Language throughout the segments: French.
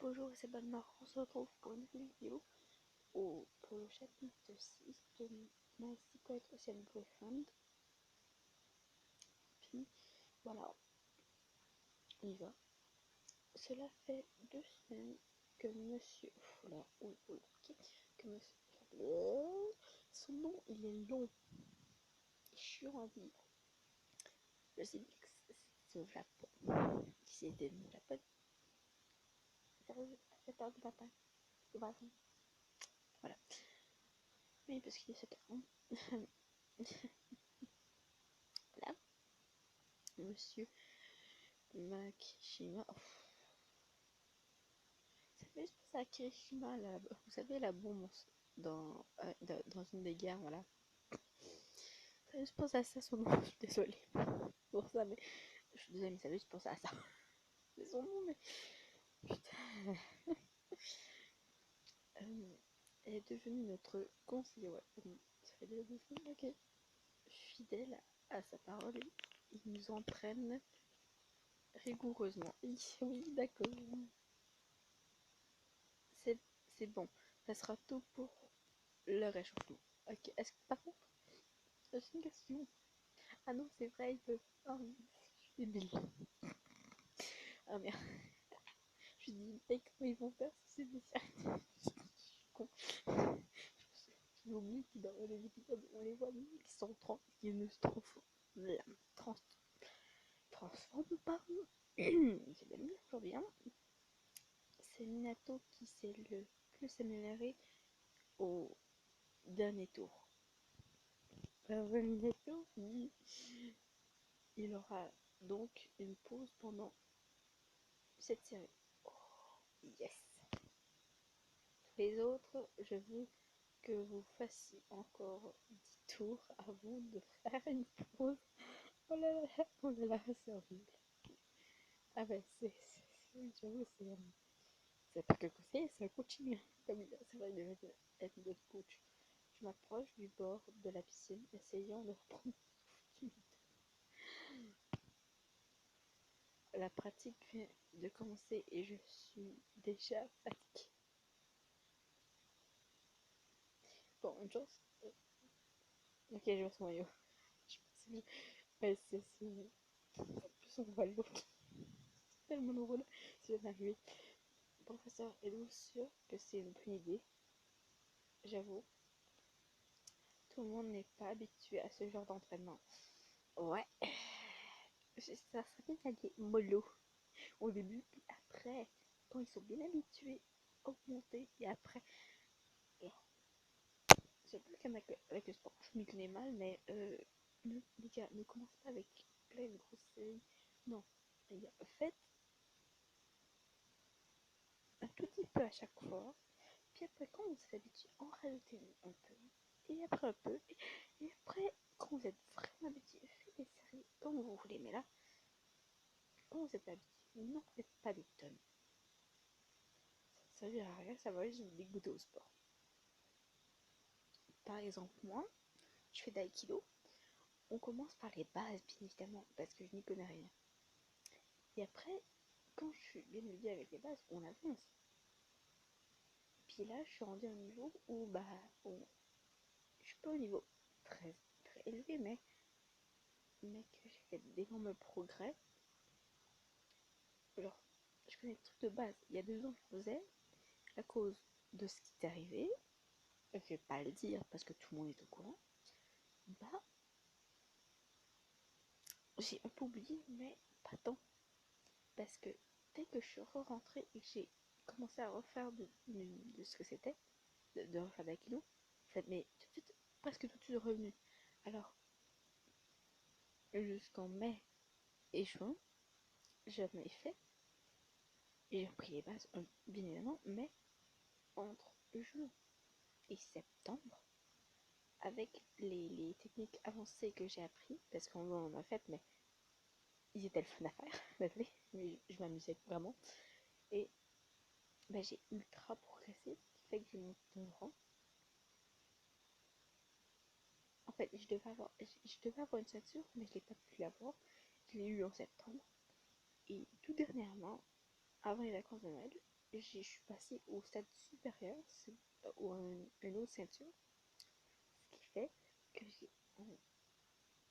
Bonjour, c'est Bonne on se retrouve pour une nouvelle vidéo pour le chapitre 6 de My Secret Ocean Boyfriend. Puis voilà, on y va. Cela fait 2 semaines que monsieur... Oula, ok. Que monsieur... Son nom, il est long et chiant à dire. Je sais bien que c'est au Japon. Si c'était au Japon, ça fait peur de papa. Voilà. Mais parce qu'il est 7h. Voilà. Monsieur Makishima. Ça fait juste penser à Kirishima, là. Vous savez, la bombe dans une des guerres, voilà. Ça fait juste penser à ça, son nom. Je suis désolée pour ça, mais je suis désolée, mais ça fait juste penser à ça. C'est son nom, mais putain. Elle est devenue notre conseiller, ouais. Ça fait déjà 2 semaines, ok. Fidèle à sa parole, il nous entraîne rigoureusement. Oui, d'accord. C'est bon. Ça sera tout pour le réchauffement. Ok, est-ce que par contre, j'ai une question. Ah non, c'est vrai, il peut. Oh, je suis débile. Ah merde. Je dis, mais comment ils vont faire si c'est des séries? Je suis con. J'ai oublié que dans les épisodes, on les voit qui sont qui ne se transforment pas. J'ai bien mis aujourd'hui. Hein. C'est Minato qui s'est le plus amélioré au dernier tour. Minato, il aura donc une pause pendant cette série. Oh, yes. Les autres, je veux que vous fassiez encore 10 tours avant de faire une pause. Oh là là, oh là là, c'est horrible. Ah ben, j'avoue, c'est pas que conseiller, c'est un coaching. Comme c'est vrai, il devait être notre coach. Je m'approche du bord de la piscine, essayant de reprendre la pratique vient de commencer et je suis déjà fatiguée. Bon, une chance. Ok, je vois son maillot. Je pense que ouais, en plus, on voit l'autre. Tellement drôle. C'est bien arrivé. Professeur, êtes-vous sûr que c'est une bonne idée? J'avoue, tout le monde n'est pas habitué à ce genre d'entraînement. Ouais, ça serait bien d'aller mollo au début, puis après, quand ils sont bien habitués, augmenter, et après, je sais pas comme avec le sport, je m'y connais mal, mais les gars, ne commencez pas avec plein de grosses séries. Non, les gars, faites un tout petit peu à chaque fois. Puis après, quand vous êtes habitué, en rajoutez un peu. Et après un peu. Et après, quand vous êtes vraiment habitué, faites des séries comme vous voulez. Mais là, quand vous êtes habitué, n'en faites pas des tonnes. Ça ne sert à rien, ça va juste vous dégoûter au sport. Par exemple, moi, je fais d'aïkido. On commence par les bases, bien évidemment, parce que je n'y connais rien. Et après, quand je suis bien élevé avec les bases, on avance. Puis là, je suis rendue à un niveau où, je suis pas au niveau très, très élevé, mais que j'ai fait d'énormes progrès. Genre, je connais des trucs de base. Il y a 2 ans, je faisais, à cause de ce qui t'est arrivé, je vais pas le dire parce que tout le monde est au courant, bah, j'ai un peu oublié, mais pas tant. Parce que dès que je suis rentrée et que j'ai commencé à refaire de ce que c'était, de refaire d'aïkido, mais tout de suite, presque tout de suite revenu. Alors, jusqu'en mai et juin, j'en ai fait, et j'ai repris les bases, bien évidemment, mais entre juin et septembre, avec les techniques avancées que j'ai appris, parce qu'on en a fait, mais ils étaient le fun à faire, désolé, mais je m'amusais vraiment. Et j'ai ultra progressé, ce qui fait que j'ai mon rang. En fait, je devais avoir une ceinture, mais je n'ai pas pu l'avoir. Je l'ai eu en septembre. Et tout dernièrement, avant les vacances de Noël, je suis passée au stade supérieur, ou une autre ceinture, ce qui fait que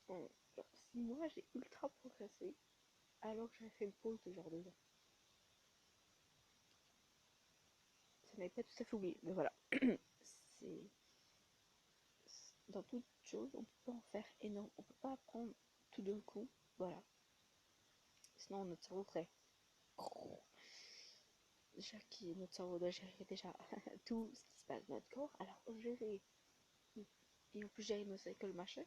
genre 6 mois, j'ai ultra progressé, alors que j'avais fait une pause de genre 2 ans. Ça n'avait pas tout à fait oublié, mais voilà. C'est dans toute chose, on peut pas en faire énorme, on peut pas apprendre tout d'un coup, voilà. Sinon notre cerveau ferait notre cerveau doit gérer déjà tout ce qui se passe dans notre corps, alors gérer, et en plus gérer nos cycles machin,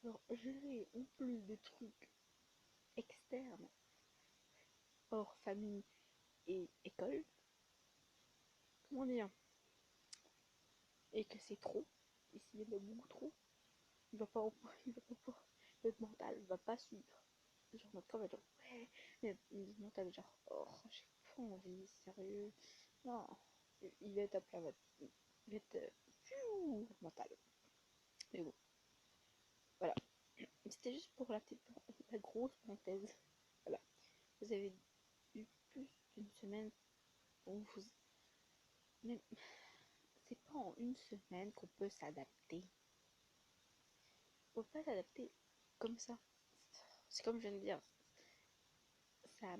alors gérer en plus des trucs externes, hors famille et école, comment dire, et que c'est trop, et s'il y en a beaucoup trop, il va pas, il va pas, notre mental va pas suivre. Genre notre corps va dire ouais, mais notre mental va dire oh j'ai pas envie, sérieux, non, il va être à plat, il va être mental. Mais bon, voilà, c'était juste pour la grosse parenthèse. Voilà, vous avez eu plus d'une semaine où vous, même, c'est pas en une semaine qu'on peut s'adapter. On peut pas s'adapter comme ça. C'est comme je viens de dire, ça,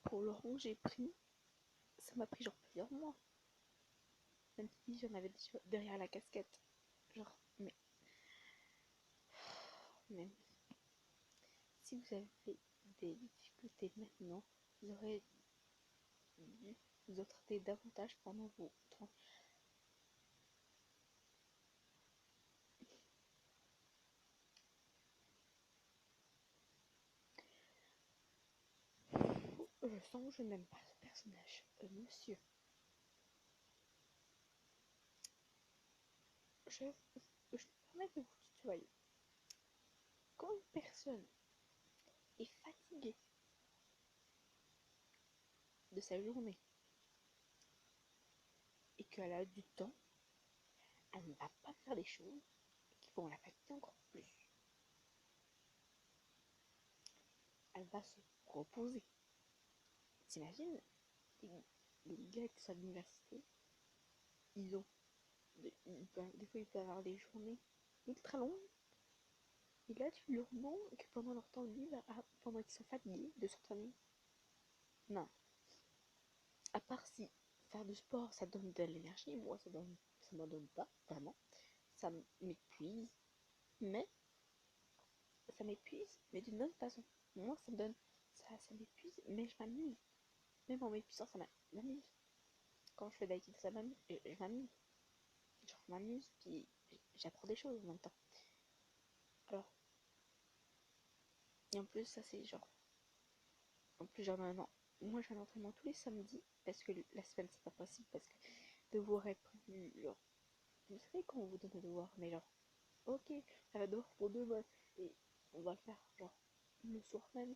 pour le rang que j'ai pris, ça m'a pris genre plusieurs mois. Même si j'en avais derrière la casquette. Genre, mais si vous avez des difficultés maintenant, vous aurez dû vous entraîner davantage pendant vos temps. Je sens que je n'aime pas ce personnage. Monsieur, je me permets de vous tutoyer. Quand une personne est fatiguée de sa journée et qu'elle a du temps, elle ne va pas faire des choses qui vont la fatiguer encore plus. Elle va se reposer. T'imagines, les gars qui sont à l'université, ils ont des fois ils peuvent avoir des journées ultra longues, et là tu leur demandes que pendant leur temps libre, pendant qu'ils sont fatigués de s'entraîner, non. À part si faire du sport ça donne de l'énergie, moi ça m'en donne pas vraiment, ça m'épuise, mais mais d'une bonne façon. Moi ça me donne, ça m'épuise, mais je m'amuse. Même en m'épuisant, ça m'amuse. Quand je fais d'aïkido, ça m'amuse, je m'amuse. Genre, je m'amuse, puis j'apprends des choses en même temps. Alors, et en plus, ça c'est genre. En plus, genre, non, moi j'ai un entraînement tous les samedis, parce que la semaine c'est pas possible, parce que devoir est prévu. Genre, vous savez quand on vous donne un devoir, mais genre, ok, ça va devoir pour demain, et on va le faire, genre, le soir même,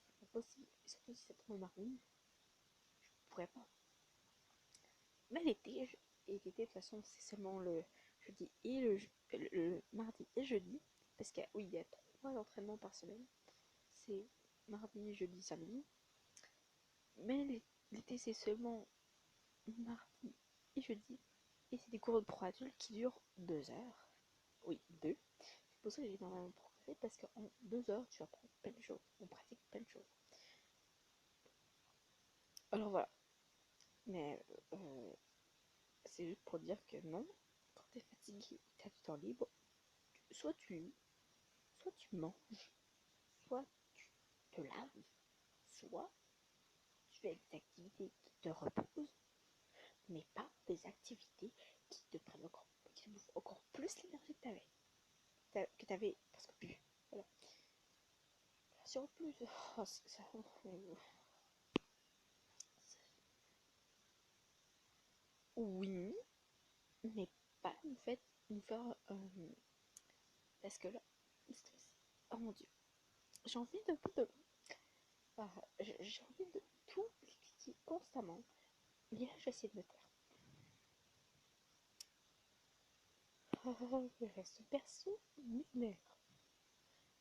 c'est pas possible. Et surtout si ça tombe le mardi, je pourrais pas. Mais et l'été, de toute façon, c'est seulement le jeudi et le mardi et jeudi. Parce qu'il oui, il y a 3 entraînements par semaine. C'est mardi, jeudi, samedi. Mais l'été, c'est seulement mardi et jeudi. Et c'est des cours de pro adultes qui durent 2 heures. Oui, 2. C'est pour ça que j'ai énormément progressé. Parce qu'en 2 heures, tu apprends plein de choses. On pratique plein de choses. Alors voilà. Mais c'est juste pour dire que non, quand t'es fatigué et t'as du temps libre, soit tu soit tu manges, soit tu te laves, soit tu fais des activités qui te reposent, mais pas des activités qui te prennent qui te bouffent encore plus l'énergie que t'avais presque plus. Voilà. Sur plus, oh, oui, mais pas nous fait nous faire parce que là, oh mon dieu, j'ai envie ah, j'ai envie de tout expliquer constamment. Mais là, je vais essayer de me taire. Je reste perso millénaire.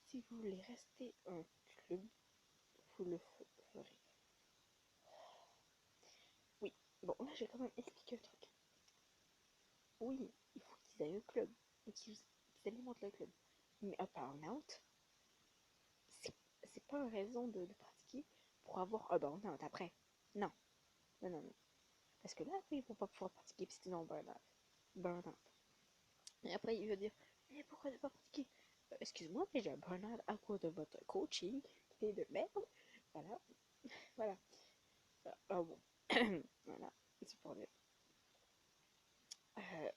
Si vous voulez rester un club, vous le ferez. Bon, là, j'ai quand même expliqué le truc. Oui, il faut qu'ils aillent au club et qu'ils alimentent le club. Mais un burn-out, c'est pas une raison de pratiquer pour avoir un burn-out après. Non, non, non, non. Parce que là, après, ils vont pas pouvoir pratiquer parce qu'ils ont un burn-out. Burn-out. Et après, il va dire, mais pourquoi ne pas pratiquer? Excuse-moi, mais j'ai un burn-out à cause de votre coaching qui est de merde. Voilà, voilà. Ah bon, voilà, c'est pour dire. Euh,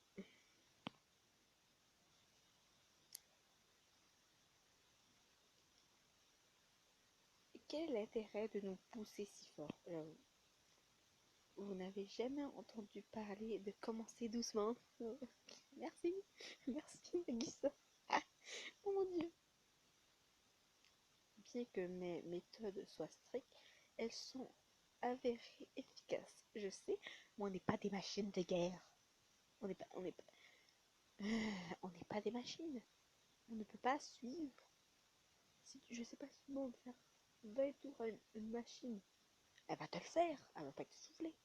quel est l'intérêt de nous pousser si fort? Vous n'avez jamais entendu parler de commencer doucement? Merci, merci Nagisa. Ah, oh mon dieu. Bien que mes méthodes soient strictes, elles sont avérées efficaces. Je sais, mais on n'est pas des machines de guerre. On n'est pas des machines. On ne peut pas suivre. Si, je sais pas si tu peux faire 20 tours à une machine. Elle va te le faire. Elle va pas te souffler.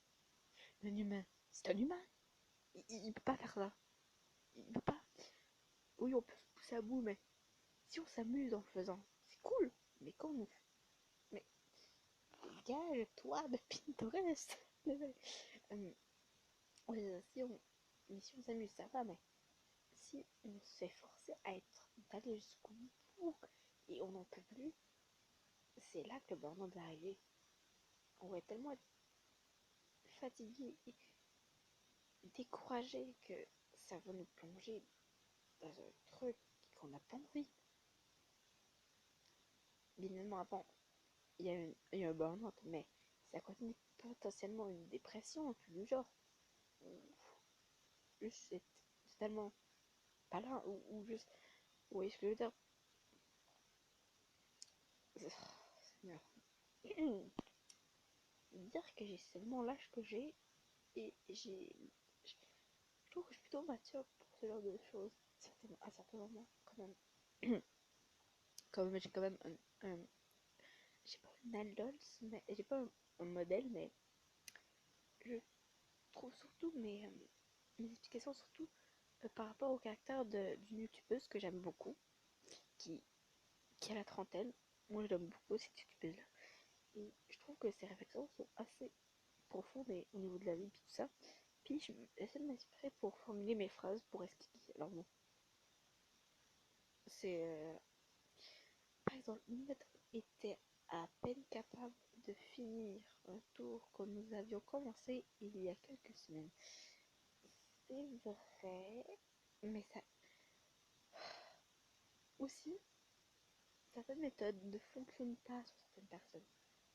Un humain, c'est un humain. Il peut pas faire ça. Il peut pas. Oui, on peut se pousser à bout, mais si on s'amuse en le faisant, c'est cool. Mais quand on... Mais dégage-toi de Pinterest. Si on... Mais si on s'amuse, ça va, mais si on se fait forcer à être d'aller jusqu'au bout et on n'en peut plus, c'est là que le burn-out va arriver. On va tellement être fatigué et découragé que ça va nous plonger dans un truc qu'on n'a pas envie. Bien évidemment, avant, il y a un burn-out, mais ça continue potentiellement une dépression, un truc du genre. Juste, c'est tellement pas là, ou juste, vous voyez ce que je veux dire? Seigneur. Dire que j'ai seulement l'âge que j'ai, et je trouve que je suis plutôt mature pour ce genre de choses, à certains moments, quand même. J'ai quand même j'ai pas un idol, mais j'ai pas un modèle, mais je trouve surtout mes explications surtout par rapport au caractère d'une youtubeuse que j'aime beaucoup, qui, qui a la trentaine. Moi, je l'aime beaucoup cette youtubeuse-là. Et je trouve que ses réflexions sont assez profondes et, au niveau de la vie et tout ça. Puis j'essaie de m'inspirer pour formuler mes phrases, pour expliquer. Alors bon, c'est... par exemple, notre était à peine capable de finir un tour que nous avions commencé il y a quelques semaines. C'est vrai, mais ça aussi, certaines méthodes ne fonctionnent pas sur certaines personnes.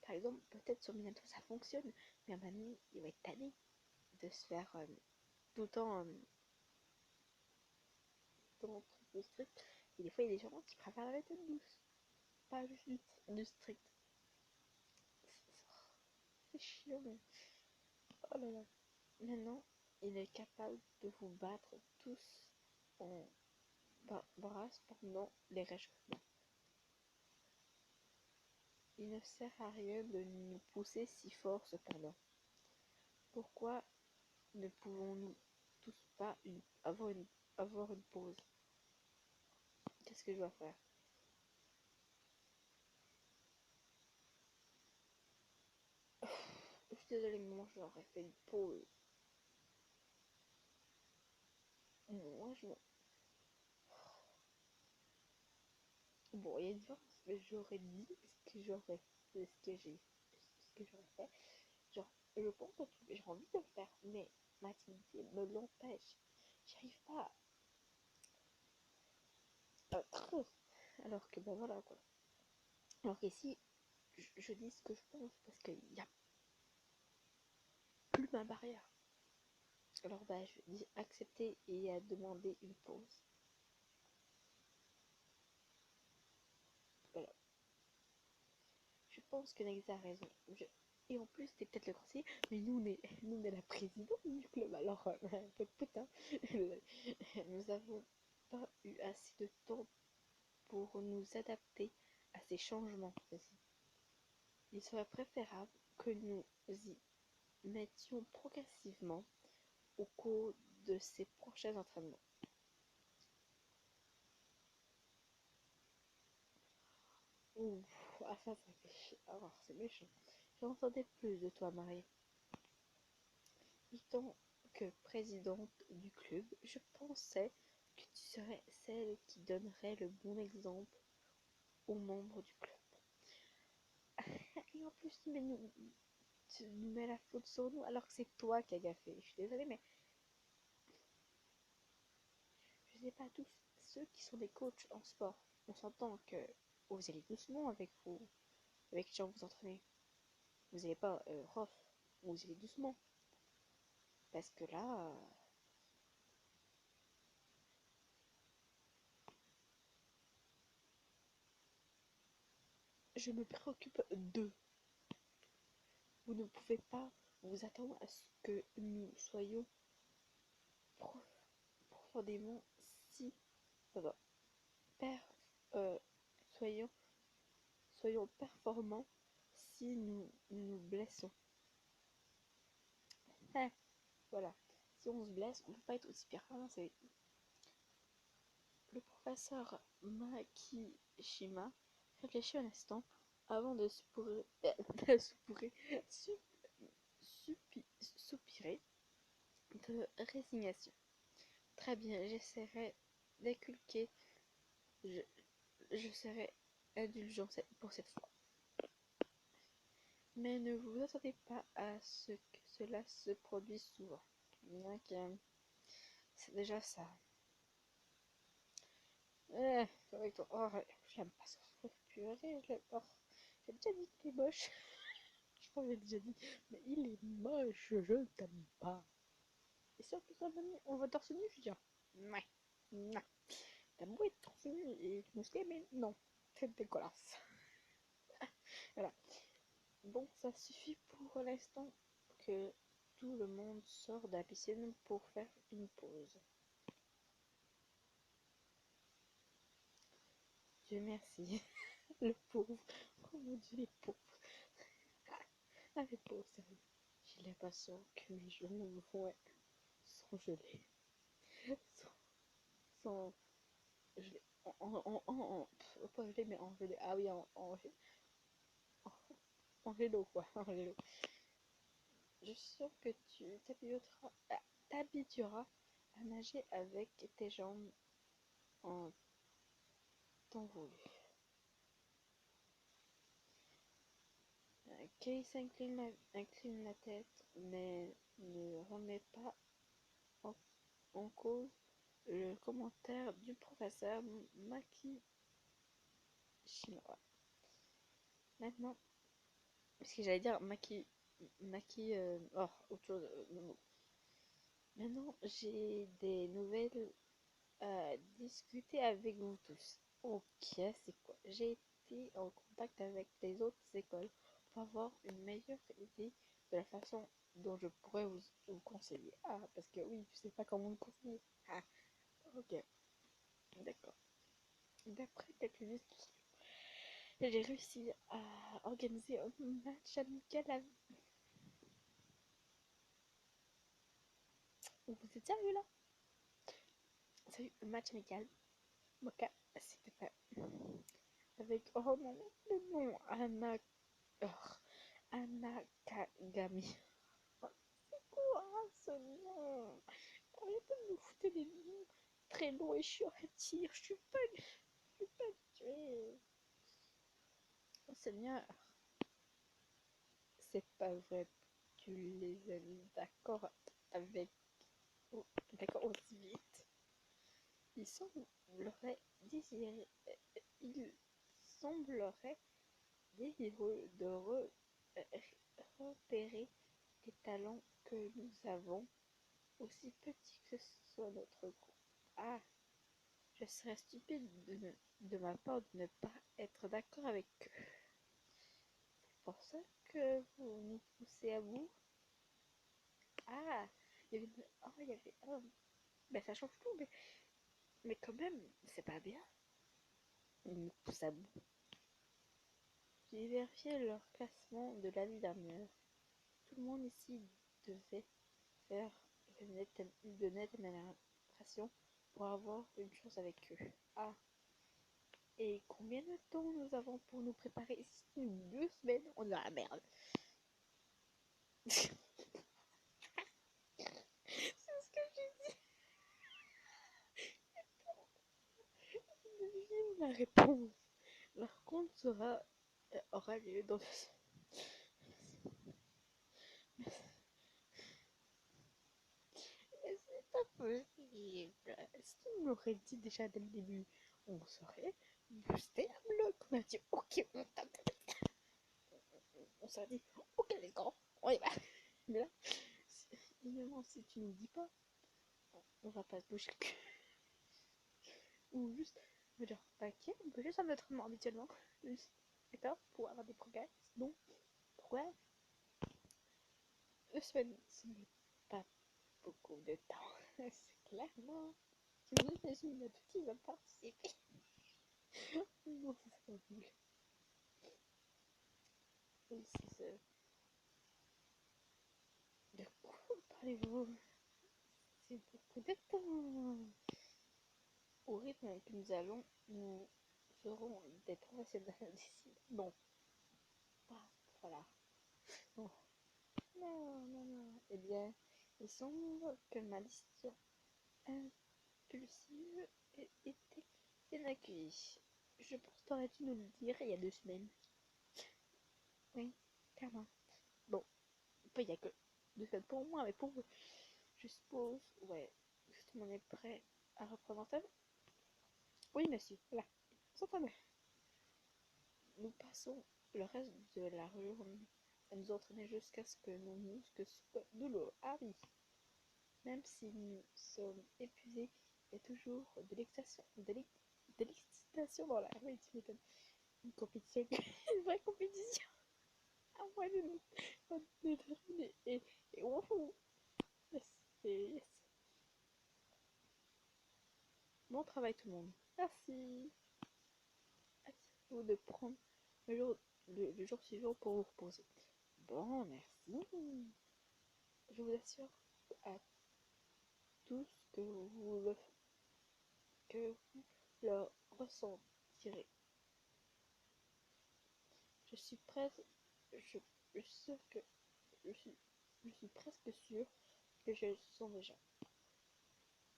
Par exemple, peut-être sur Minato ça fonctionne, mais à Manu, il va être tanné de se faire tout le temps dans le truc de strict. Et des fois, il y a des gens qui préfèrent la méthode douce, pas juste du strict. C'est chiant, mais... Oh là là. Maintenant, il est capable de vous battre tous en brasse pendant les réchauffements. Il ne sert à rien de nous pousser si fort cependant. Pourquoi ne pouvons-nous tous pas avoir une pause? Qu'est-ce que je dois faire? Je suis désolée, mais moi j'aurais fait une pause. Moi je... Bon, il y a une différence, mais j'aurais dit ce que j'aurais fait, ce que j'aurais fait. Genre, je pense que j'ai envie de le faire, mais ma timidité me l'empêche. J'arrive pas à... Alors que, ben voilà quoi. Alors qu'ici, je dis ce que je pense parce qu'il n'y a plus ma barrière. Alors bah je dis accepter et à demander une pause. Voilà. Je pense que Nagisa a raison. Et en plus, c'est peut-être le conseiller, mais nous on est la présidente du club, alors un peu de putain. Nous avons pas eu assez de temps pour nous adapter à ces changements. Il serait préférable que nous y mettions progressivement au cours de ces prochains entraînements. Ouh, ah ça fait chier. Alors, c'est méchant. J'entendais plus de toi, Marie. Étant que présidente du club, je pensais que tu serais celle qui donnerait le bon exemple aux membres du club. Et en plus, tu nous mets la faute sur nous alors que c'est toi qui as gaffé. Je suis désolée, mais je sais pas tous ceux qui sont des coachs en sport. On s'entend que vous allez doucement avec avec les gens que vous entraînez. Vous n'allez pas rough, vous allez doucement. Parce que là, je me préoccupe d'eux. Vous ne pouvez pas vous attendre à ce que nous soyons profondément si pardon, per, euh, soyons, soyons performants si nous blessons. Eh, voilà. Si on se blesse, on ne peut pas être aussi performant. C'est le professeur Makishima réfléchit un instant avant de soupirer de résignation. Très bien, j'essaierai d'inculquer, je, je serai indulgent pour cette fois. Mais ne vous attendez pas à ce que cela se produise souvent. Donc, c'est déjà ça. Avec toi. Oh, j'aime pas ça. Purée, j'ai déjà dit qu'il est moche. Je crois que j'ai déjà dit. Mais il est moche, je ne t'aime pas. Et si on va torse nu, je dis ouais. Non. T'as beau être torse nu et musclé, mais non. C'est dégueulasse. Voilà. Bon, ça suffit pour l'instant que tout le monde sort de la piscine pour faire une pause. Dieu merci. Le pauvre. Oh mon dieu, les pauvres. Ah, les pauvres, sérieux. J'ai l'impression que mes genoux vont sont gelés. Sont, sont gelés. Pas gelés, mais en gelé. Ah oui, en gélo, quoi. En gélo. Je suis sûre que tu t'habitueras à nager avec tes jambes en temps voulu. Kay incline la tête, mais ne remet pas en, en cause le commentaire du professeur Makishima. Maintenant, parce que j'allais dire autre chose. Maintenant, j'ai des nouvelles à discuter avec vous tous. Ok, c'est quoi? J'ai été en contact avec les autres écoles pour avoir une meilleure idée de la façon dont je pourrais vous conseiller. Ah, parce que oui, je sais pas comment vous conseiller. Ah, ok, d'accord. D'après quelques discussions, j'ai réussi à organiser un match amical avec... Vous êtes sérieux là? Salut, un match amical. Moka, s'il te plaît. Avec, oh non, le nom, oh, Anakagami. C'est quoi ce nom? Arrêtez de me foutre des noms très longs et chiants à dire. Je suis pas tuée. Oh Seigneur, c'est pas vrai. Tu les as mis d'accord avec. Oh, d'accord aussi vite. Il semblerait désirer. Il semblerait désireux de repérer les talents que nous avons, aussi petits que ce soit notre groupe. Ah, je serais stupide de ma part de ne pas être d'accord avec eux. C'est pour ça que vous nous poussez à bout. Ah, il y avait ben ça change tout, mais quand même, c'est pas bien. Ils nous poussent à bout. J'ai vérifié leur classement de l'année dernière. Tout le monde ici devait faire de net améliorations pour avoir une chance avec eux. Ah, et combien de temps nous avons pour nous préparer? 2 semaines? On est dans la merde. C'est ce que j'ai dit. Devine la réponse. La rencontre aura lieu dans 2 semaines. C'est pas possible. Si tu me l'aurais dit déjà dès le début, on serait boosté un bloc. On a dit ok, on s'est dit ok les gars, on y va. Mais là, évidemment, si tu nous dis pas, on va pas se bouger le cul. Ou juste, on va dire ok, on peut juste faire notre traitement habituellement. D'accord, pour avoir des progrès. Sinon, pourquoi 2 semaines, ce n'est pas beaucoup de temps. C'est clairement. J'imagine il y a tout qui va participer. Non, c'est pas cool. De quoi parlez-vous? C'est beaucoup de temps. Au rythme que nous allons, nous serons des professionnels d'ici. Bon, voilà. Non, non. Eh bien, il semble que ma décision impulsive était bien accueillie. Je pense que t'aurais dû nous le dire il y a 2 semaines. Oui, clairement. Bon, il n'y a que 2 semaines pour moi, mais pour vous, je suppose, ouais, tout le monde est prêt à reprendre l'antenne? Oui, monsieur, voilà, s'entendait. Nous passons le reste de la journée à nous entraîner jusqu'à ce que nos muscles soient de l'eau. Ah oui, même si nous sommes épuisés, il y a toujours de l'excitation dans l'air. Oui, tu m'étonnes. Une compétition, une vraie compétition. À moi de nous terminer et wouhou. Yes, yes. Bon travail tout le monde. Merci. À vous de prendre le jour suivant pour vous reposer. Bon, merci. Je vous assure à tous que vous le ressentirez. Je suis presque, je, je suis sûr que je suis presque sûr que je le sens déjà.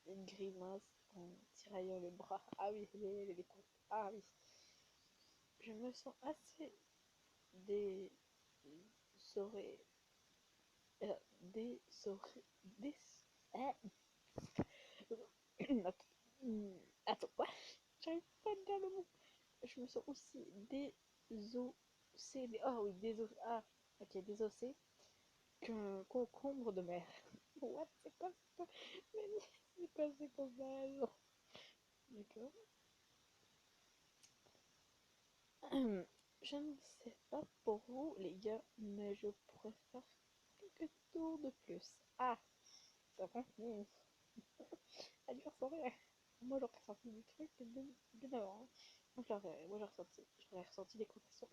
Une grimace en tiraillant le bras. Ah oui, les coups. Ah oui. Je me sens assez désoré, désoré, ah. Attends, quoi? J'arrive pas à dire le mot. Je me sens aussi désossé. Ah oui, désossé. Ah, ok, désossé qu'un concombre de mer. What? C'est quoi ça? Mais c'est quoi ces comparaisons? D'accord. Je ne sais pas pour vous, les gars, mais je pourrais faire quelques tours de plus. Ah, ça continue. À dire sans rien. Moi, j'aurais ressenti des trucs bien avant. Hein. J'aurais ressenti des contractions.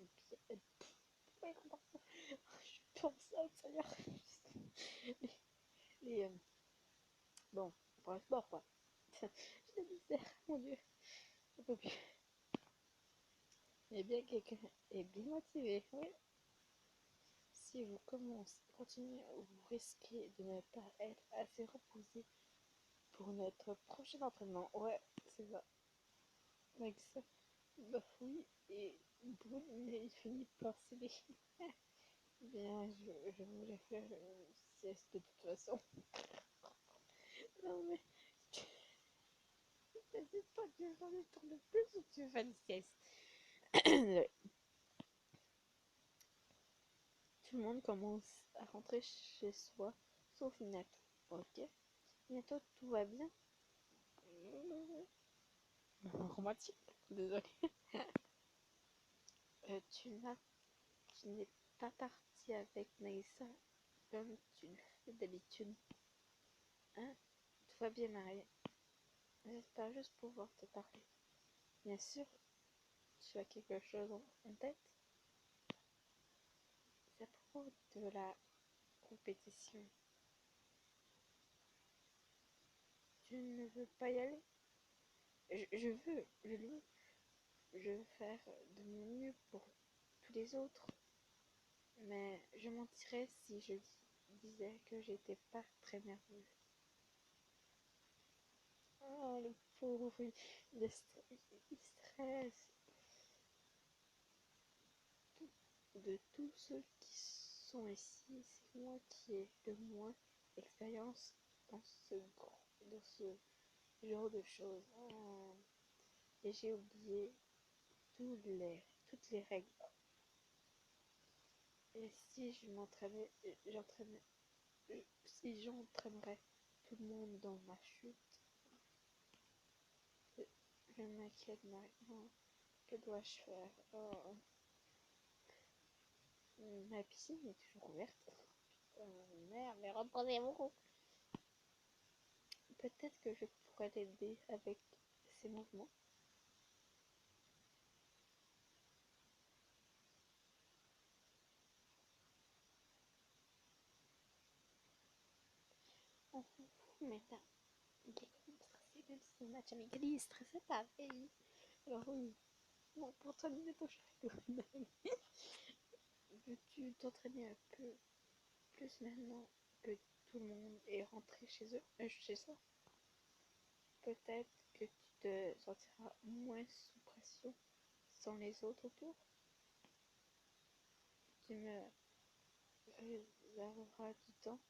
Ouais, contractions. Je pense à ça y est. Bon, pour le sport, quoi. Je te dis, mon dieu. Je peux plus. Mais bien quelqu'un est bien motivé, oui. Si vous continuez, vous risquez de ne pas être assez reposé pour notre prochain entraînement. Ouais, c'est ça. Avec ça, bah oui, et Brune, il finit par céder. Bien, je voulais faire une sieste de toute façon. Non mais, t'hésites pas, tu veux faire des tours de plus ou tu veux faire une sieste? Tout le monde commence à rentrer chez soi, sauf Minato. Ok. Minato, tout va bien? Romantique. Désolée. Tu n'es pas parti avec Naïssa comme tu le fais d'habitude. Hein? Tout va bien, Marie. J'espère juste pouvoir te parler. Bien sûr, tu as quelque chose en tête? C'est à propos de la compétition. Je ne veux pas y aller. Je veux, je veux faire de mon mieux pour tous les autres. Mais je mentirais si je disais que j'étais pas très nerveuse. Oh, le pauvre, il stresse. De tous ceux qui sont ici, c'est moi qui ai le moins d'expérience dans dans ce genre de choses. Oh. Et j'ai oublié toutes les règles. Et si si j'entraînerais tout le monde dans ma chute, je m'inquiète maintenant. Que dois-je faire? Oh. Ma piscine est toujours ouverte. Merde, mais reprenez-vous. Peut-être que je pourrais l'aider avec ses mouvements. On s'en fout, mais là, il est quand même stressé, même si c'est un match amical, il est stressé pareil. Alors oui, bon, pour terminer ton chariot, veux-tu t'entraîner un peu plus maintenant que tout le monde est rentré chez soi? Peut-être que tu te sentiras moins sous pression sans les autres autour. Tu me réserveras du temps.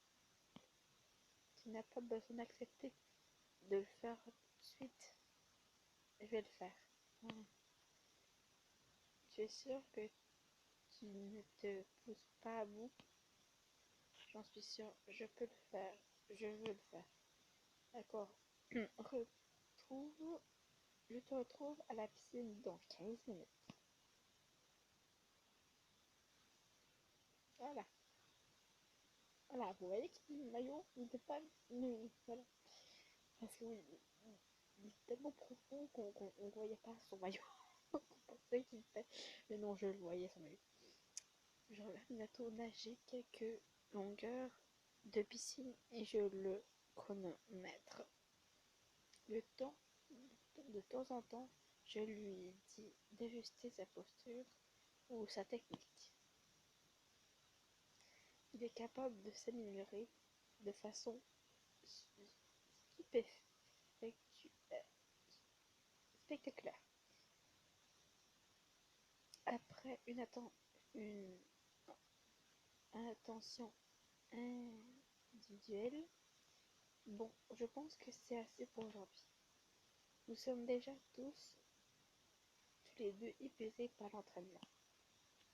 Tu n'as pas besoin d'accepter de le faire tout de suite. Je vais le faire. Ouais. Tu es sûr que tu ne te pousses pas à bout? J'en suis sûre, je peux le faire. Je veux le faire. D'accord. Je te retrouve à la piscine dans 15 minutes. Voilà. Voilà, vous voyez que le maillot, il n'était pas nu. Voilà. Parce que oui, il est tellement profond qu'on ne voyait pas son maillot. On pensait qu'il était. Mais non, je le voyais son maillot. Je vais bientôt nager quelques longueurs de piscine et je le chronomètre. De temps en temps, je lui dis d'ajuster sa posture ou sa technique. Il est capable de s'améliorer de façon spectaculaire. Après une attention individuelle, bon, je pense que c'est assez pour aujourd'hui. Nous sommes déjà tous les deux épuisés par l'entraînement.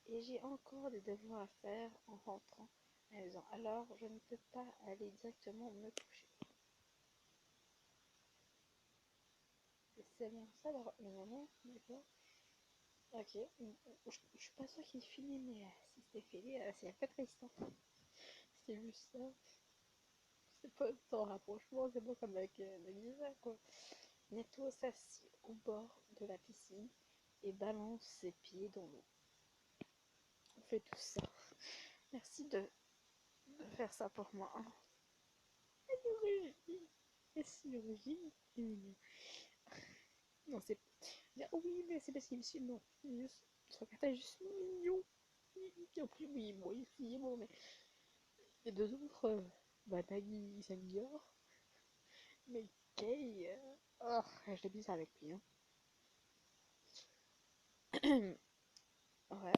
Et j'ai encore des devoirs à faire en rentrant à la maison. Alors, je ne peux pas aller directement me coucher. C'est bon ça, le moment, d'accord? Ok. Je suis pas sûre qu'il finit, mais si c'était fini, c'est un peu triste. Hein. C'est juste ça. C'est pas ton rapprochement, c'est pas comme avec Nagisa, quoi. Netto s'assit au bord de la piscine et balance ses pieds dans l'eau. On fait tout ça. Merci de faire ça pour moi. Hein. C'est origine. C'est mignon. Non, c'est. Oh oui, mais c'est parce qu'il me suit. Non, son caractère est juste mignon. Et puis, oui, bon, il est bon, mais les deux autres, Nagi, il s'améliore. Mais Kay, oh, je l'ai bizarre avec lui. Hein. Ouais.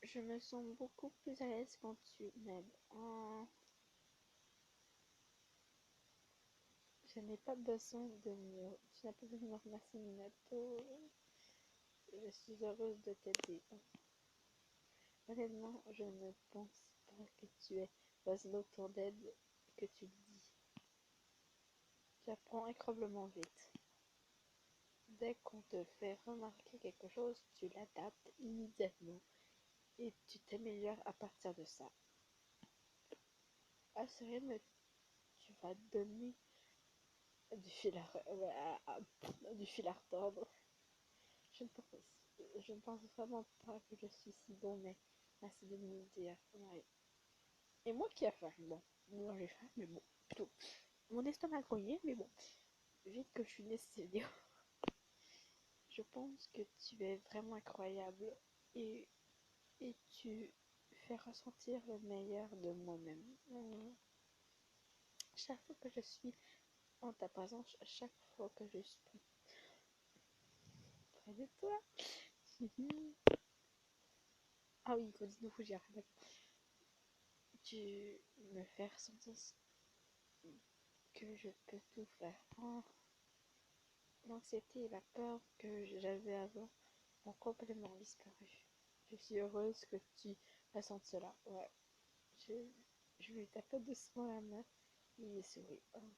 Je me sens beaucoup plus à l'aise quand tu m'aides. Oh. Je n'ai pas besoin de mots. Tu n'as pas besoin de me remercier, Minato. Je suis heureuse de t'aider. Honnêtement, je ne pense pas que tu aies besoin d'autant d'aide que tu le dis. Tu apprends incroyablement vite. Dès qu'on te fait remarquer quelque chose, tu l'adaptes immédiatement et tu t'améliores à partir de ça. Ah, sérieux, mais tu vas donner du fil à retordre. Je ne pense vraiment pas que je suis si bon, mais merci de me le dire. Ouais. Et moi qui a faim. Bon, moi j'ai faim, mais bon, plutôt. Mon estomac a grogné, mais bon. Vite que je suis née cette vidéo. Je pense que tu es vraiment incroyable. Et, et tu fais ressentir le meilleur de moi-même. Chaque fois que je suis en ta présence, chaque fois que je suis près de toi. Ah oui, quand il nous faut, j'y arrive. Tu me fais ressentir que je peux tout faire. Oh, l'anxiété et la peur que j'avais avant ont complètement disparu. Je suis heureuse que tu ressentes cela. Ouais. Je, je lui tape doucement la main. Il sourit. Oh.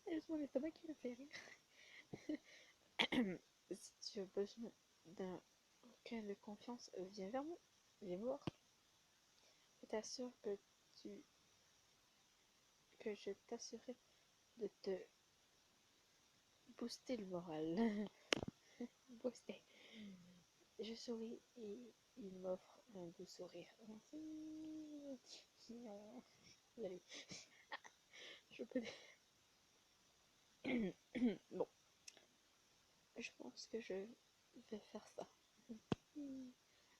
C'est juste mon estomac qui me fait rire. Si tu as besoin d'un requin de confiance, viens vers moi. Viens me voir. Je t'assure que je t'assurerai de te booster le moral. Booster. Je souris et il m'offre un doux sourire. Allez, je peux. Bon, je pense que je vais faire ça.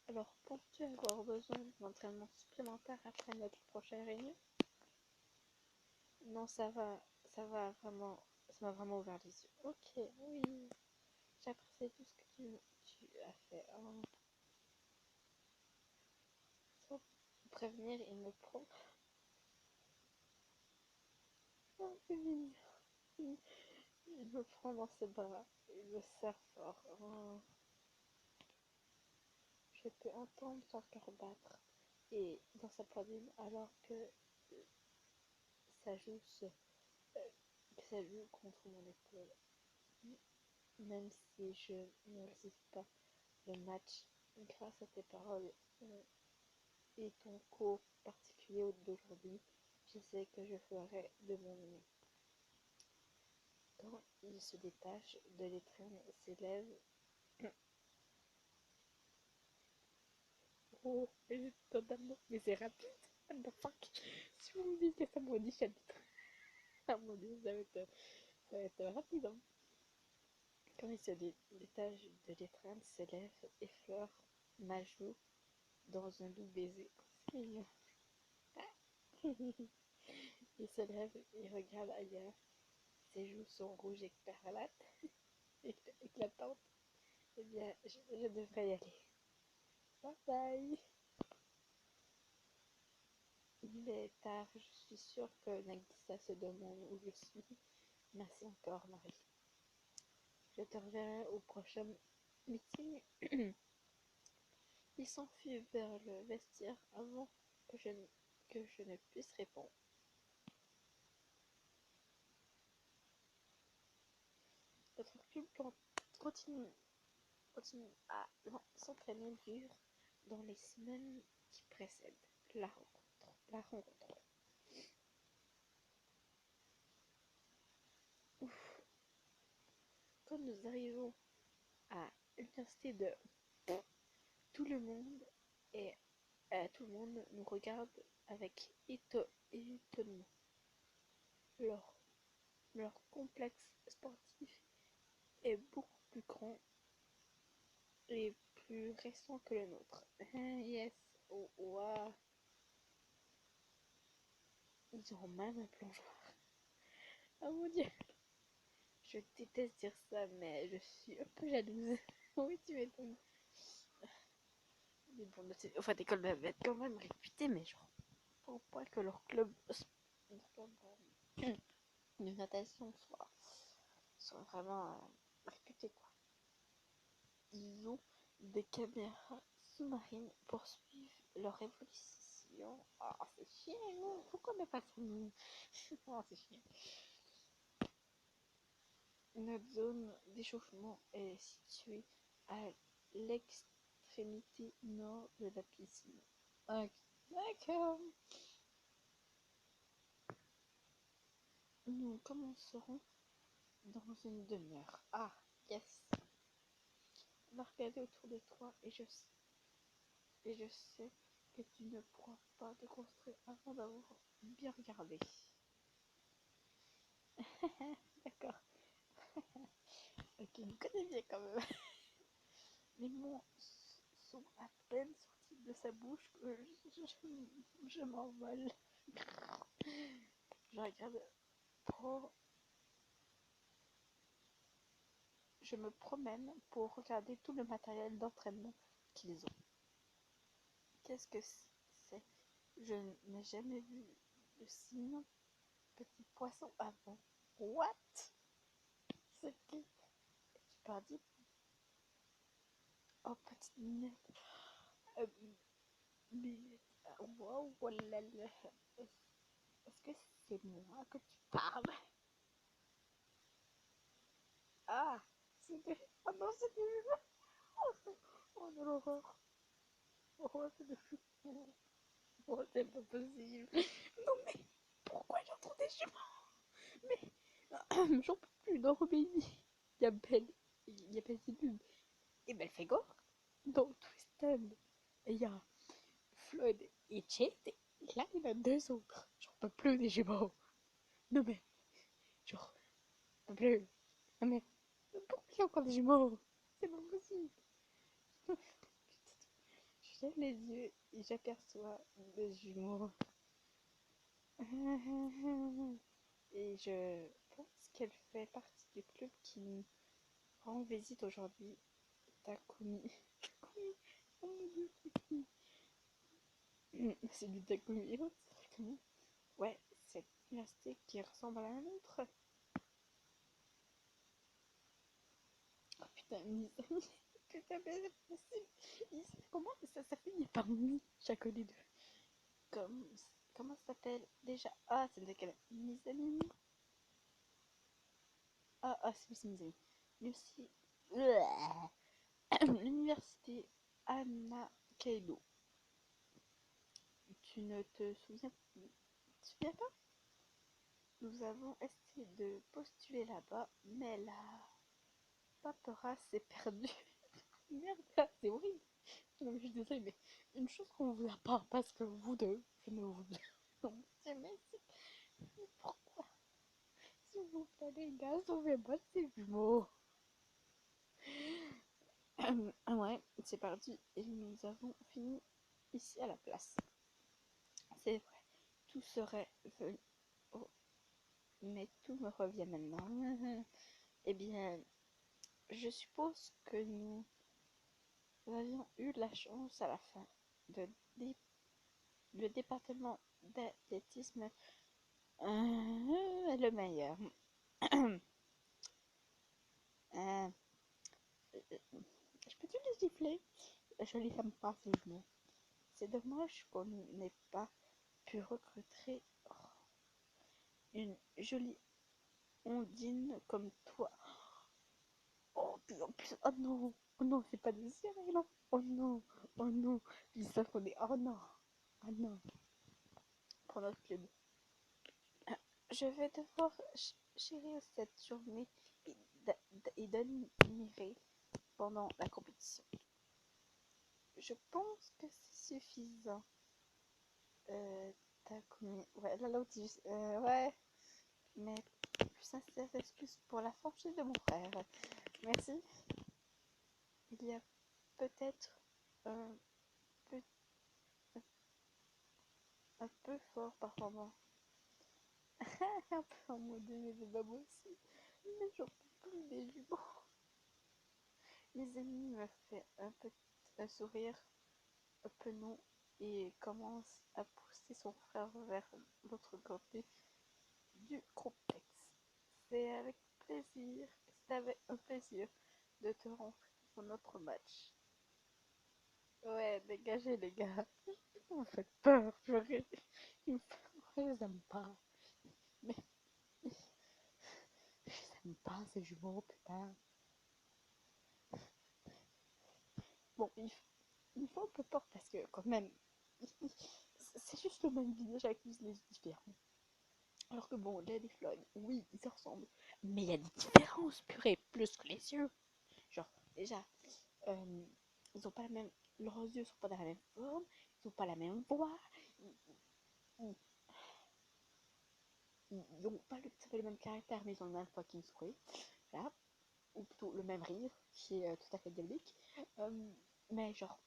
Alors, penses-tu avoir besoin d'entraînement supplémentaire après notre prochaine réunion? Non, ça va vraiment, ça m'a vraiment ouvert les yeux. Ok, oui, j'apprécie tout ce que tu as fait. Oh. Sans prévenir, il me prend. Oh, c'est mignon. Il me prend dans ses bras, il me serre fort. Oh. Je peux entendre son cœur battre et dans sa poitrine alors que sa joue se, sa joue contre mon épaule. Même si je ne résiste pas le match, grâce à tes paroles et ton cours particulier d'aujourd'hui, je sais que je ferai de mon mieux. Quand il se détache de l'étreinte, s'élève. Oh, mais totalement. Mais c'est rapide. What the fuck? Si vous me dites que ça me dit chapitre. Ah mon dieu, ça va être rapide. Hein. Quand il se détache de l'étreinte, s'élève, effleure ma joue dans un doux baiser. C'est mignon. Il se lève et regarde ailleurs. Ses joues sont rouges écarlates, éclatantes. Eh bien, je devrais y aller. Bye bye. Il est tard, je suis sûre que Nagisa se demande où je suis. Merci encore, Marie. Je te reverrai au prochain meeting. Il s'enfuit vers le vestiaire avant que je ne puisse répondre. Notre club continue à s'entraîner dur dans les semaines qui précèdent la rencontre. Ouf. Quand nous arrivons à l'université de tout le monde et tout le monde nous regarde avec étonnement. Leur, leur complexe sportif est beaucoup plus grand et plus récent que le nôtre. Yes, oh, wow. Ils ont même un plongeoir. Oh mon dieu, je déteste dire ça, mais je suis un peu jalouse. Oui, tu m'étonnes. Mais bon, enfin, l'école va être quand même réputée, mais genre, faut pas que leur club de natation soit vraiment réputé, quoi. Ils ont des caméras sous-marines pour suivre leur évolution. Ah, oh, c'est chiant, pourquoi on n'a pas ça nous? Oh, c'est chiant. Notre zone d'échauffement est située à l'extrémité nord de la piscine. Ok, d'accord. Nous commencerons dans une demi-heure. Ah, yes. On va regarder autour de toi et je sais. Et je sais que tu ne pourras pas te construire avant d'avoir bien regardé. D'accord. Ok, tu me connais bien quand même. Les mots sont à peine sortis de sa bouche que je m'envole. Je regarde trop. Je me promène pour regarder tout le matériel d'entraînement qu'ils ont. Qu'est-ce que c'est? Je n'ai jamais vu de signe petit poisson avant. What? C'est qui? Tu parles dit? Oh, petite minette. Minette. Wow, oh là là. Est-ce que c'est moi que tu parles? Ah, c'était. Oh non, c'était. Oh non, l'horreur. Oh, c'est de fou. Oh, c'est pas possible. Non, mais pourquoi j'entends des jumeaux? Mais j'en peux plus, non, Robéi. Il y a Belle. Il y a Belle Zébub. Et Belphégor dans Twisted. Et il y a Floyd et Chet. Et là, il y en a deux autres. J'en peux plus des jumeaux. Non, mais. Genre, j'en peux plus. Non, mais. Pourquoi il y a encore des jumeaux? C'est pas possible. Je lève les yeux et j'aperçois des jumeaux. Et je pense qu'elle fait partie du club qui nous rend visite aujourd'hui. Takumi. Takumi. Oh mon dieu, Takumi. C'est du Takumi. Oh, c'est Takumi. Ouais, cette université qui ressemble à la nôtre. Oh putain, Misami. Putain, mais c'est possible. Comment ça finit par Mi, chaque des deux? Comme, comment ça s'appelle déjà? Ah, c'est lequel? Misami. C'est Misami. Lucie. L'université Anna Keilo. Tu ne te souviens pas? Nous avons essayé de postuler là-bas, mais la paperasse s'est perdue. Merde, c'est horrible. Non, mais je suis désolée, mais une chose qu'on vous a pas, parce que vous deux, je ne vous. Non, mais pourquoi? S'il vous plaît, les gars, sauvez-moi ces jumeaux. Ouais, c'est parti. Et nous avons fini ici à la place. C'est vrai, tout serait venu. Oh, mais tout me revient maintenant. Eh bien, je suppose que nous avions eu la chance à la fin de le département d'athlétisme est le meilleur. euh, je peux-tu les gifler? Je les aime pas ces mots. C'est dommage qu'on n'ait pas pu recruter une jolie ondine comme toi. Oh, oh non, c'est pas de série là. Oh non, ils savent qu'on est. Oh non, pour notre club. Je vais devoir gérer cette journée et d'admirer pendant la compétition. Je pense que c'est suffisant. Takumi. Ouais, là, l'autre, ouais. Mes plus sincères excuses pour la franchise de mon frère. Merci. Il y a peut-être un peu, un peu fort par moment. Un peu en mode de babou aussi. Mais j'en peux plus des jumeaux. Mes amis me fait un sourire un peu non et commence à pousser son frère vers l'autre côté du complexe. C'est avec plaisir, c'est avec un plaisir de te rencontrer pour notre match. Ouais, dégagez les gars. Vous me faites peur, purée. Je les aime pas. Mais je les aime pas ces jumeaux, putain. Bon, il faut un peu peur parce que quand même, c'est juste le même visage avec plus les différents. Alors que bon, Led et Floyd, oui, ils se ressemblent. Mais il y a des différences, purée, plus que les yeux. Genre, déjà, euh, ils ont pas la même, leurs yeux sont pas de la même forme, ils ont pas la même voix, ils, ils ont pas le même caractère, mais ils ont le même fucking sourire, voilà, ou plutôt le même rire, qui est tout à fait diabolique. Mais genre,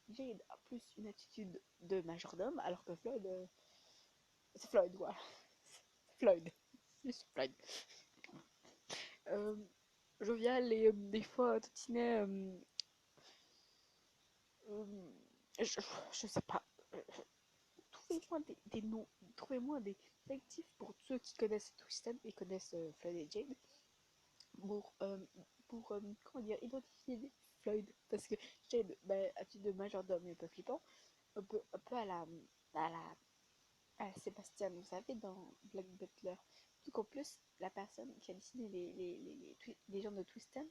Jade a plus une attitude de majordome, alors que Floyd, c'est Floyd, voilà. C'est Floyd. C'est Floyd. Euh, Jovial et des fois tantinet. Euh, je, je sais pas. Trouvez-moi des noms, trouvez-moi des actifs pour ceux qui connaissent Twisted et connaissent Floyd et Jade. Pour, euh, pour comment dire, identifier Floyd. Parce que Jade, bah, attitude de majordome et un peu flippant. Un peu à la Sébastien, vous savez, dans Black Butler. Tout qu'en plus, la personne qui a dessiné les gens de Twisted,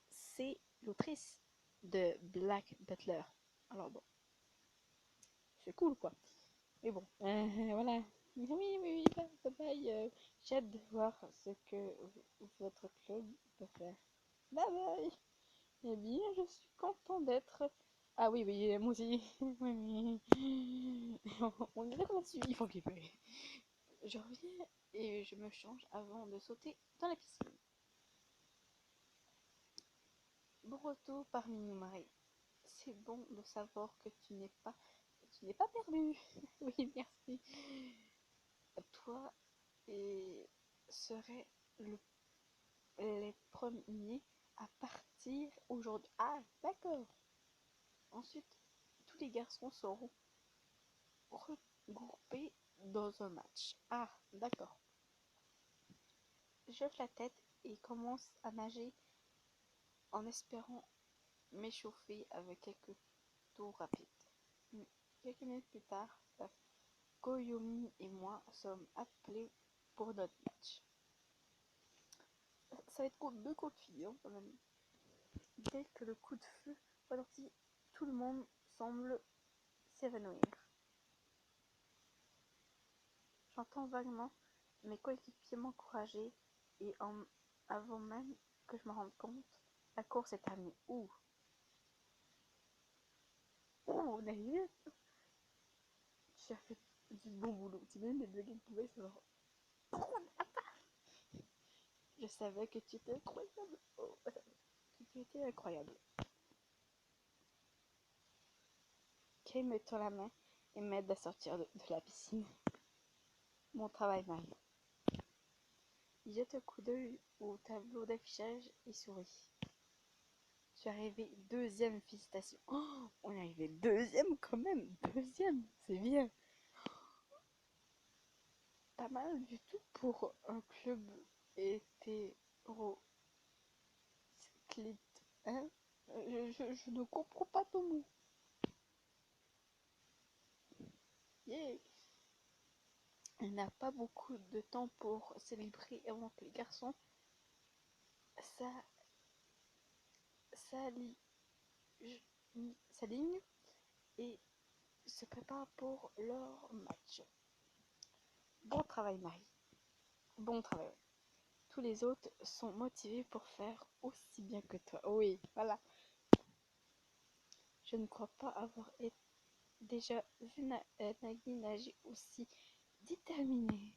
c'est l'autrice de Black Butler. Alors bon, c'est cool quoi. Mais bon, voilà. Oui, oui, oui, bye bye. J'ai hâte de voir ce que votre club peut faire. Bye bye. Eh bien, je suis content d'être. Ah oui, oui, moi aussi. Oui, oui. On est d'accord là-dessus, il faut qu'il paye. Je reviens et je me change avant de sauter dans la piscine. Bon retour parmi nous, Marie. C'est bon de savoir que tu n'es pas perdu. Oui, merci. Toi et serais les premiers à partir aujourd'hui. Ah, d'accord. Ensuite, tous les garçons seront regroupés dans un match. Ah, d'accord. Je lève la tête et commence à nager en espérant m'échauffer avec quelques tours rapides. Quelques minutes plus tard, Koyomi et moi sommes appelés pour notre match. Ça va être contre deux contre filles, hein, quand même. Dès que le coup de feu retentit, tout le monde semble s'évanouir. J'entends vaguement mes coéquipiers m'encourager et avant même que je me rende compte, la course est terminée. Ouh, on a eu. Tu as fait du bon boulot. Tu viens de débloquer le poubelle, c'est genre. Je savais que tu étais incroyable. Oh, tu étais incroyable. Kay me tend la main et m'aide à sortir de la piscine. Mon travail m'arrive. Il jette un coup d'œil au tableau d'affichage et sourit. Je suis arrivée deuxième, félicitations. Oh, on est arrivé deuxième quand même. Deuxième, c'est bien. Pas mal du tout pour un club hétéroclite. Hein? Je ne comprends pas ton mot. Yeah. Il n'a pas beaucoup de temps pour célébrer avant que les garçons s'alignent et se préparent pour leur match. Bon travail, Marie. Bon travail. Tous les autres sont motivés pour faire aussi bien que toi. Oui, voilà. Je ne crois pas avoir déjà vu Nagui nager aussi déterminé.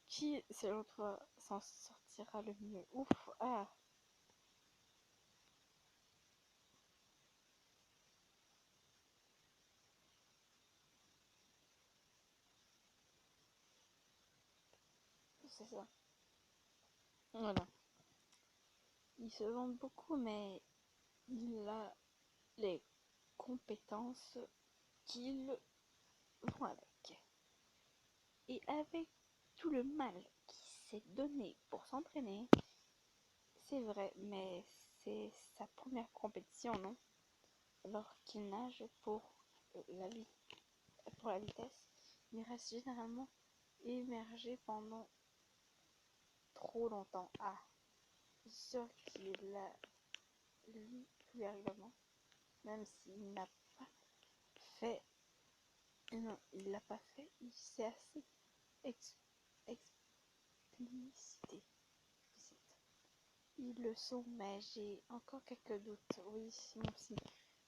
Qui, selon toi, s'en sortira le mieux? Ouf, ah, c'est ça. Voilà. Il se vante beaucoup, mais il a les compétences qu'il vont avec. Et avec tout le mal qu'il s'est donné pour s'entraîner, c'est vrai, mais c'est sa première compétition, non? Alors qu'il nage la, pour la vitesse, il reste généralement émergé pendant trop longtemps. Ah, je suis sûre qu'il a lu tous les règlements, même s'il n'a pas fait. Non, il l'a pas fait, il s'est assez explicité. Ils le sont, mais j'ai encore quelques doutes. Oui, moi aussi.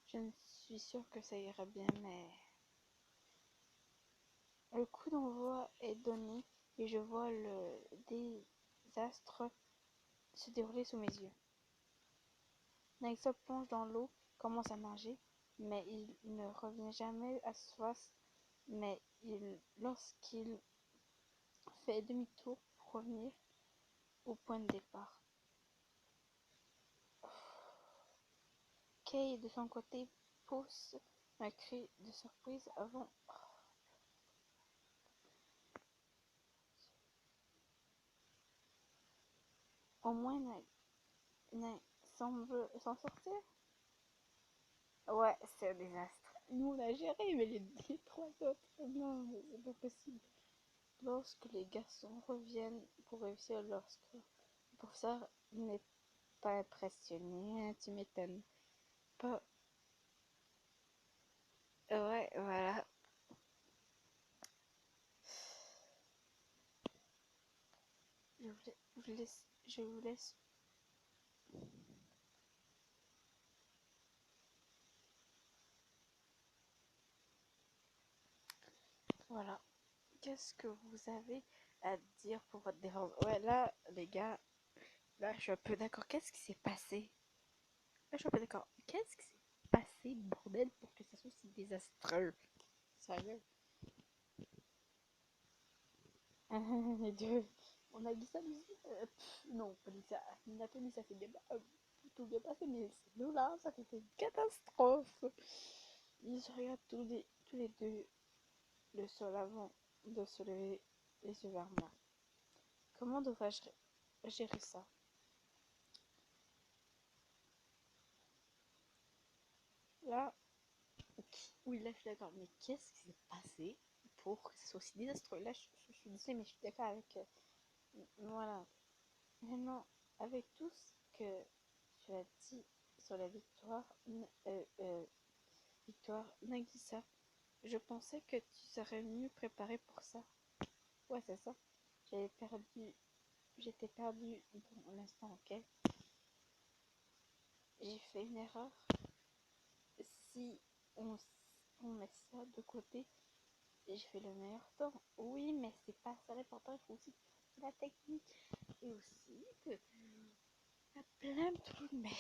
Je ne suis sûre que ça ira bien, mais le coup d'envoi est donné et je vois le désastre se dérouler sous mes yeux. Nagisa plonge dans l'eau, commence à nager, mais il ne revient jamais à surface. Mais lorsqu'il fait demi-tour pour revenir au point de départ, Kay, de son côté, pousse un cri de surprise avant. Au moins, Nag semble s'en sortir. Ouais, c'est un désastre. Nous, on a géré, mais les trois autres, non, c'est pas possible. Lorsque les garçons reviennent pour réussir leur score, le professeur n'est pas impressionné, hein, tu m'étonnes. Pas. Ouais, voilà. Je vous laisse. Voilà. Qu'est-ce que vous avez à dire pour votre défense? Ouais, là, les gars, là, je suis un peu d'accord. Qu'est-ce qui s'est passé? Là, je suis un peu d'accord. Qu'est-ce qui s'est passé, bordel, pour que ça soit si désastreux? Sérieux? Les deux. On a dit ça, Lucie? Non, pas dit ça. Nathalie, ça s'est bien, plutôt bien passé, mais nous là, ça fait une catastrophe. Ils se regardent tous les deux, le sol avant de se lever les yeux vers moi. Comment devrais-je gérer ça? Là, oui, là, je suis d'accord. Mais qu'est-ce qui s'est passé pour que ce soit aussi désastreux? Là, je suis désolée, mais je suis d'accord avec. Voilà. Maintenant, avec tout ce que tu as dit sur la victoire Nagisa, je pensais que tu serais mieux préparé pour ça. Ouais, c'est ça. J'avais perdu. J'étais perdue dans l'instant, ok? J'ai fait une erreur. Si on, on met ça de côté, et je fais le meilleur temps. Oui, mais c'est pas ça l'important. Il faut aussi la technique. Et aussi que y a plein de trucs, mais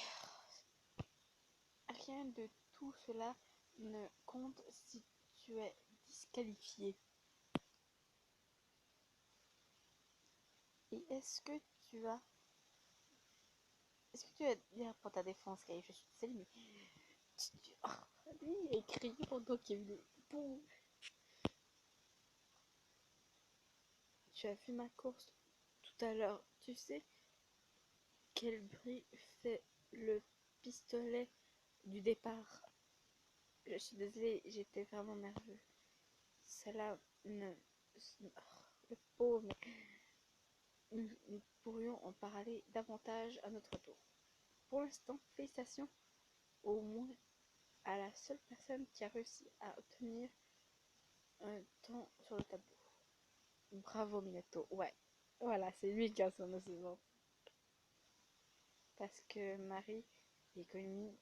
rien de tout cela ne compte si tu es disqualifié. Et est-ce que tu vas dire pour ta défense, Kay? Je suis désolée, mais lui, il a crié pendant qu'il y a eu le boum. Tu as vu ma course tout à l'heure. Tu sais quel bruit fait le pistolet du départ? Je suis désolée, j'étais vraiment nerveux. Cela ne. Le pauvre, nous pourrions en parler davantage à notre tour. Pour l'instant, félicitations au moins à la seule personne qui a réussi à obtenir un temps sur le tableau. Bravo Minato, ouais. Voilà, c'est lui qui a son ascendant. Parce que Marie et Koimi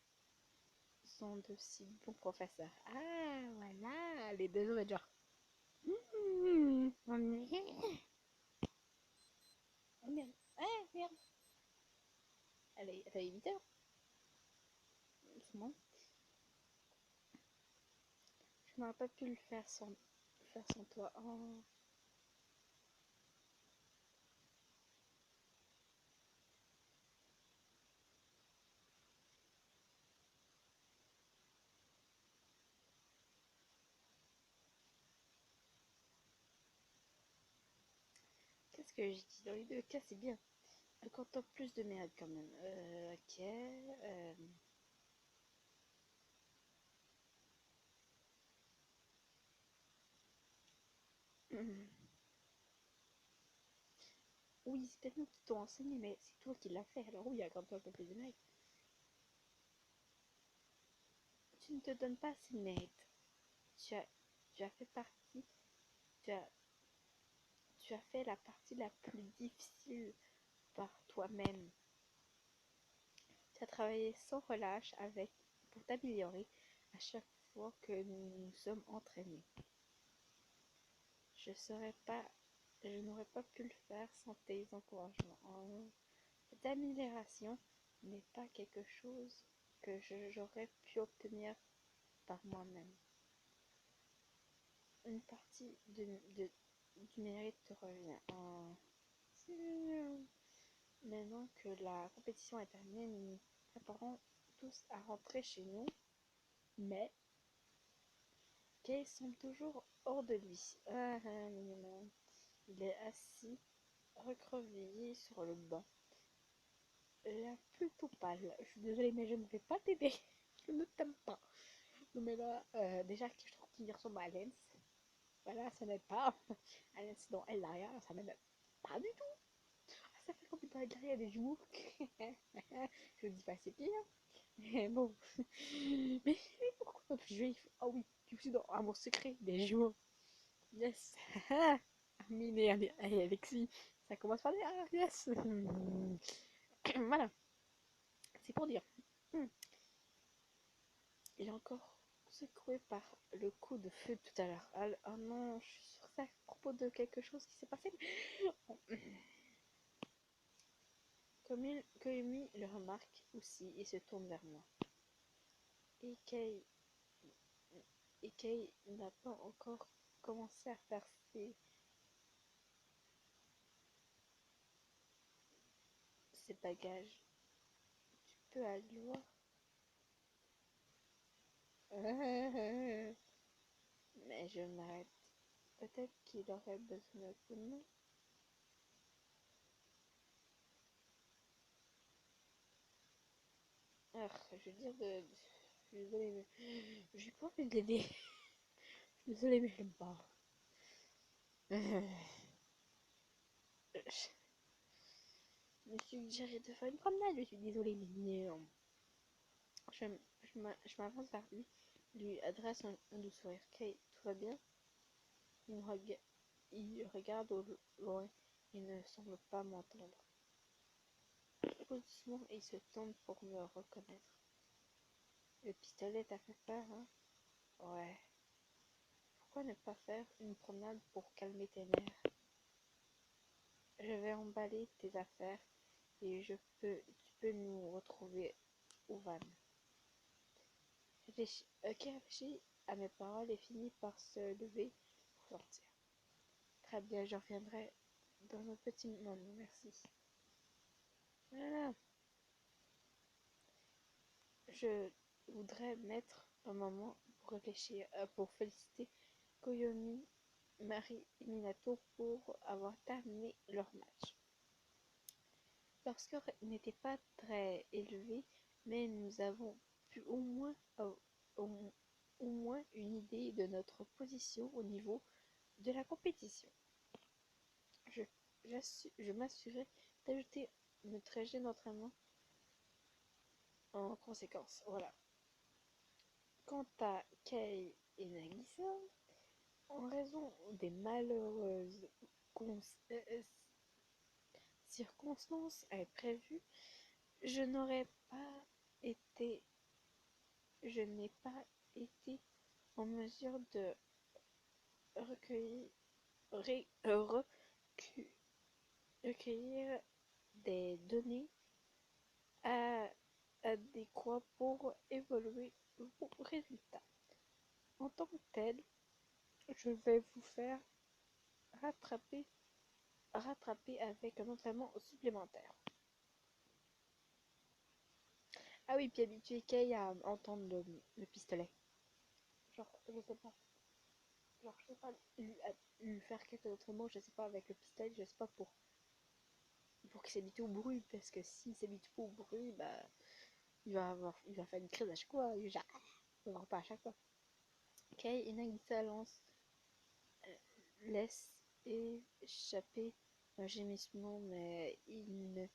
sont de si bons professeurs. Ah, voilà, les deux vont être genre. Oh merde. Ah, merde. Elle avait 8 heures. C'est bon. Je n'aurais pas pu le faire sans toi. Oh. Qu'est-ce que j'ai dit? Dans les deux cas, c'est bien. Encore plus de merde quand même. Ok. Oui, c'est peut-être nous qui t'ont enseigné, mais c'est toi qui l'as fait. Alors oui, accorde-toi un peu plus de mérite. Tu ne te donnes pas assez de mérite. Tu as, tu as fait partie, tu as, tu as fait la partie la plus difficile par toi-même. Tu as travaillé sans relâche pour t'améliorer à chaque fois que nous nous sommes entraînés. Je n'aurais pas pu le faire sans tes encouragements. Cette amélioration n'est pas quelque chose que j'aurais pu obtenir par moi-même. Une partie du mérite te revient. Maintenant que la compétition est terminée, nous nous préparons tous à rentrer chez nous, mais Kay semble toujours hors de lui. Il est assis, recroquevillé sur le banc, l'air plutôt pâle. Je suis désolée, mais je ne vais pas t'aider. Je ne t'aime pas. Non, mais là, déjà, je trouve qu'il ressemble à Lens. Voilà, ça n'aide pas. Lens dans Ellaria, ça m'aide pas du tout. Ah, ça fait combien de temps Ellaria des jours? Je dis pas c'est pire. Mais bon. Mais pourquoi pas jouer? Ah oui, tu suis dans Amour secret des jours. Yes. Amine et Alexis. Ça commence par dire ah, yes. Voilà. C'est pour dire. Il est encore secoué par le coup de feu tout à l'heure. Ah non, je suis sûre que c'est à propos de quelque chose qui s'est passé. Koyomi le remarque aussi et se tourne vers moi. Ikei n'a pas encore commencé à faire ses bagages. Tu peux aller voir. Mais je m'arrête. Peut-être qu'il aurait besoin de coup de main. Je veux dire de... Je suis désolée, mais... J'ai pas envie de l'aider. Je suis désolée, mais je l'aime pas. Je me suggéré de faire une promenade. Je suis désolée, mais non. Je m'avance vers lui adresse un doux sourire. Kay, tout va bien? Il regarde au loin et ne semble pas m'entendre. Doucement, il se tourne pour me reconnaître. Le pistolet t'a fait peur, hein? Ouais. Pourquoi ne pas faire une promenade pour calmer tes nerfs? Je vais emballer tes affaires et tu peux nous retrouver au van. Qui réfléchit à mes paroles et finit par se lever pour sortir. Très bien, je reviendrai dans un petit moment, merci. Voilà. Je voudrais mettre un moment pour réfléchir, pour féliciter Koyomi, Marie et Minato pour avoir terminé leur match. Leur score n'était pas très élevé, mais nous avons pu au moins une idée de notre position au niveau de la compétition. Je m'assurais d'ajouter notre trajet d'entraînement en conséquence. Voilà. Quant à Kei et Nagisa, en raison des malheureuses circonstances imprévues, je n'ai pas été en mesure de recueillir, recueillir des données adéquates pour évaluer vos résultats. En tant que tel, je vais vous faire rattraper avec un entraînement supplémentaire. Ah oui, puis habituer Kay à entendre le pistolet. Genre, je sais pas. Genre, je sais pas, lui faire quelques autres mots, je sais pas, avec le pistolet, je sais pas pour qu'il s'habitue au bruit, parce que s'il s'habitue pas au bruit, bah, il va faire une crise à chaque fois, il va pas à chaque fois. Kay et Nagisa laisse échapper un gémissement, mais ils ne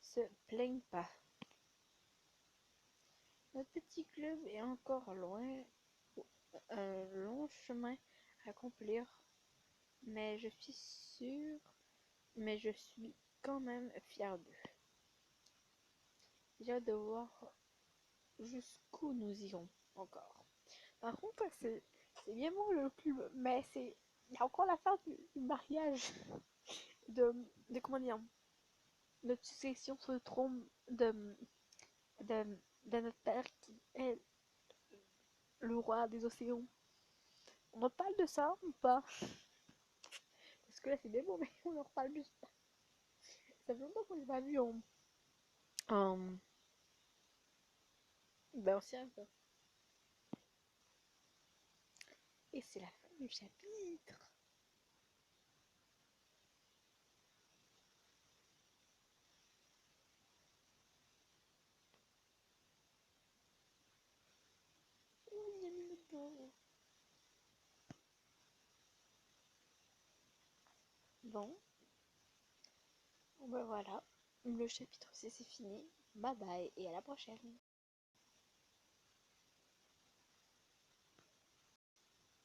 se plaignent pas. Notre petit club est encore loin, un long chemin à accomplir, mais je suis quand même fier d'eux. J'ai hâte de voir jusqu'où nous irons encore. Par contre, c'est bien beau le club, mais il y a encore l'affaire du mariage, de, comment dire, notre succession sur le trône de, de notre père qui est le roi des océans. On en parle de ça ou pas? Parce que là c'est bien beau, mais on en reparle juste pas. Ça fait longtemps qu'on l'a pas vu en ben ancien quoi. Et c'est la fin du chapitre. Oh, il a mis le beau. Bon, ben voilà. Le chapitre 6 c'est fini. Bye bye et à la prochaine.